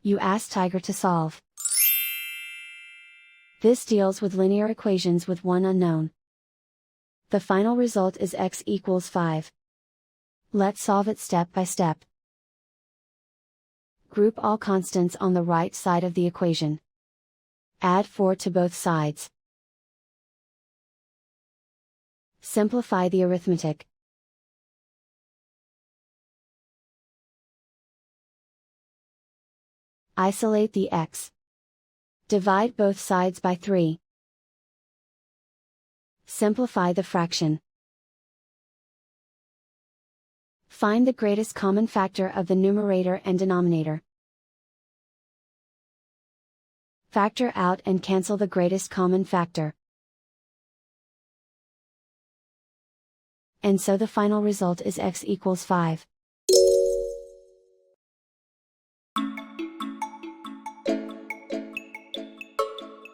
You ask Tiger to solve. This deals with linear equations with one unknown. The final result is x equals 5. Let's solve it step by step. Group all constants on the right side of the equation. Add 4 to both sides. Simplify the arithmetic. Isolate the x. Divide both sides by 3. Simplify the fraction. Find the greatest common factor of the numerator and denominator. Factor out and cancel the greatest common factor. And so the final result is x equals 5.